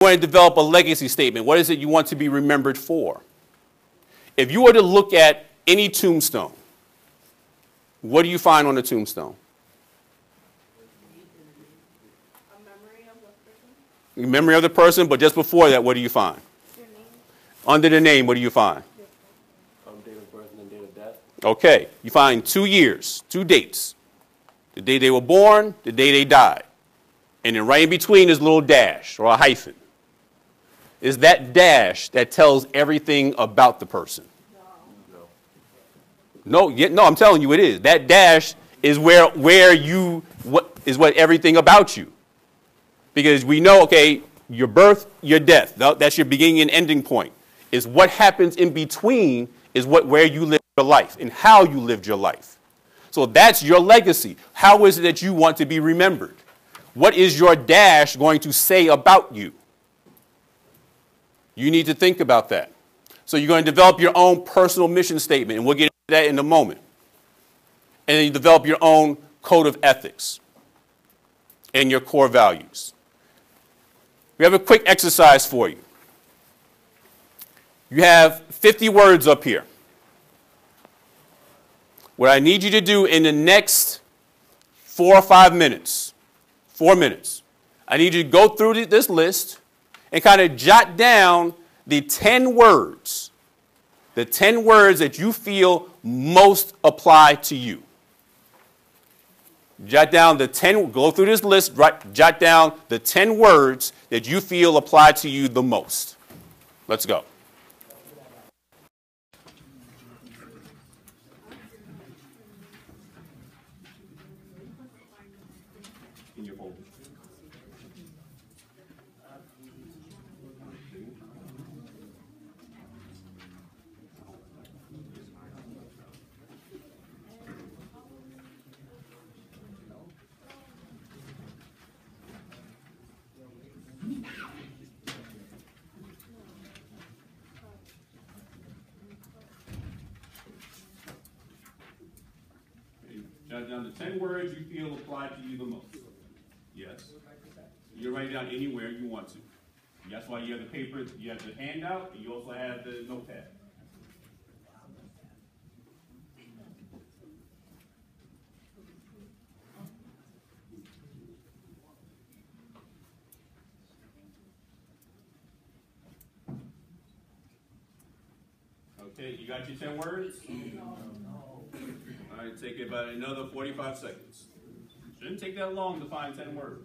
You want to develop a legacy statement. What is it you want to be remembered for? If you were to look at any tombstone, what do you find on the tombstone? A memory of the person. The memory of the person, but just before that, what do you find? Your name. Under the name, what do you find? Date of birth and then date of death. Okay, you find 2 years, 2 dates. The day they were born, the day they died. And then right in between is a little dash or a hyphen. Is that dash that tells everything about the person? No, I'm telling you it is. That dash is what everything about you. Because we know, okay, your birth, your death, that's your beginning and ending point. Is what happens in between is where you live your life and how you lived your life. So that's your legacy. How is it that you want to be remembered? What is your dash going to say about you? You need to think about that. So you're going to develop your own personal mission statement, and we'll get into that in a moment. And then you develop your own code of ethics and your core values. We have a quick exercise for you. You have 50 words up here. What I need you to do in the next 4 or 5 minutes, 4 minutes, I need you to go through this list and kind of jot down the 10 words that you feel most apply to you. Jot down the 10, go through this list, jot down the 10 words that you feel apply to you the most. Let's go. In your folder. Jot down the 10 words you feel apply to you the most. Yes. You write it down anywhere you want to. That's why you have the paper, you have the handout, and you also have the notepad. Okay, you got your 10 words? All right, take about another 45 seconds. Shouldn't take that long to find 10 words.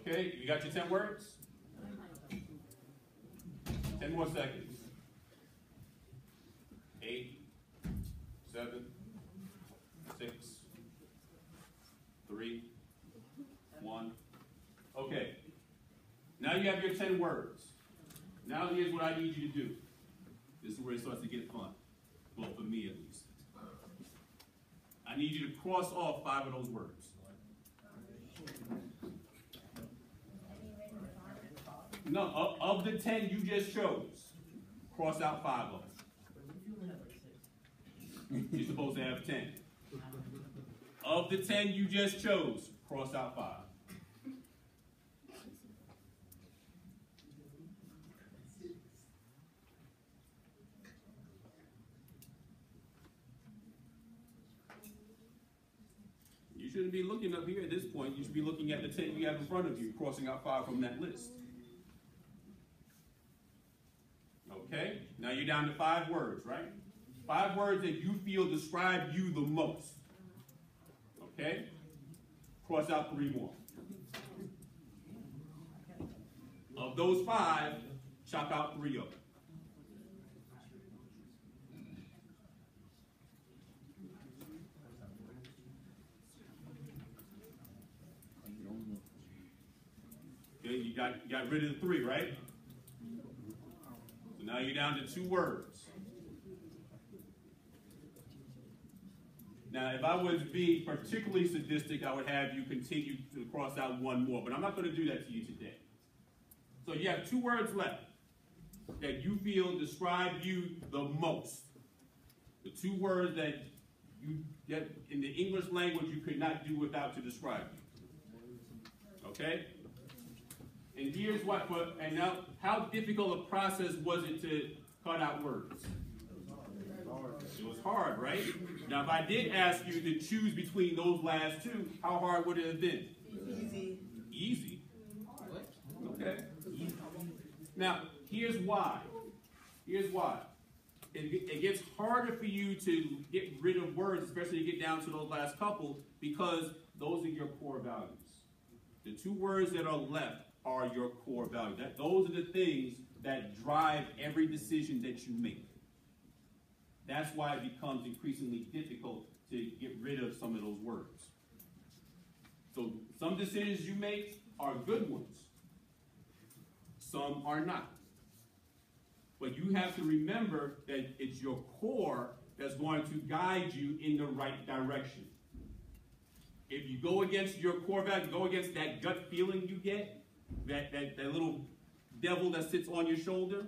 Okay, you got your 10 words? 10 more seconds. 8, 7, 6, 3, 1. Okay. Now you have your 10 words. Now here's what I need you to do. This is where it starts to get fun. Well, for me at least. I need you to cross off 5 of those words. No, of the 10 you just chose, cross out 5 of them. You're supposed to have 10. Of the 10 you just chose, cross out 5. You shouldn't be looking up here at this point. You should be looking at the 10 you have in front of you, crossing out 5 from that list. Okay, now you're down to 5 words, right? 5 words that you feel describe you the most. Okay? Cross out 3 more. Of those 5, Chop out 3 of them. Okay, you got rid of the 3, right? So now you're down to 2 words. Now, if I was being particularly sadistic, I would have you continue to cross out 1 more, but I'm not going to do that to you today. So you have 2 words left that you feel describe you the most. The 2 words that in the English language you could not do without to describe you. Okay? And here's what, and now, how difficult a process was it to cut out words? It was hard, right? Now, if I did ask you to choose between those last 2, how hard would it have been? Easy. Easy? Okay. Now, here's why. Here's why. It gets harder for you to get rid of words, especially to get down to those last couple, because those are your core values. The 2 words that are left are your core values. Those are the things that drive every decision that you make. That's why it becomes increasingly difficult to get rid of some of those words. So some decisions you make are good ones. Some are not. But you have to remember that it's your core that's going to guide you in the right direction. If you go against your core value, go against that gut feeling you get, that little devil that sits on your shoulder,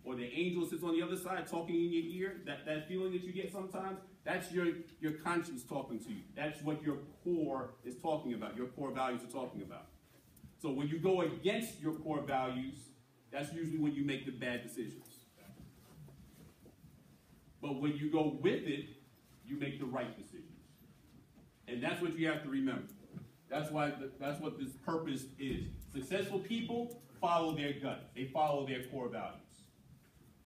or the angel sits on the other side talking in your ear, that feeling that you get sometimes, that's your conscience talking to you. That's what your core is talking about, your core values are talking about. So when you go against your core values, that's usually when you make the bad decisions. But when you go with it, you make the right decisions. And that's what you have to remember. That's what this purpose is. Successful people follow their gut. They follow their core values.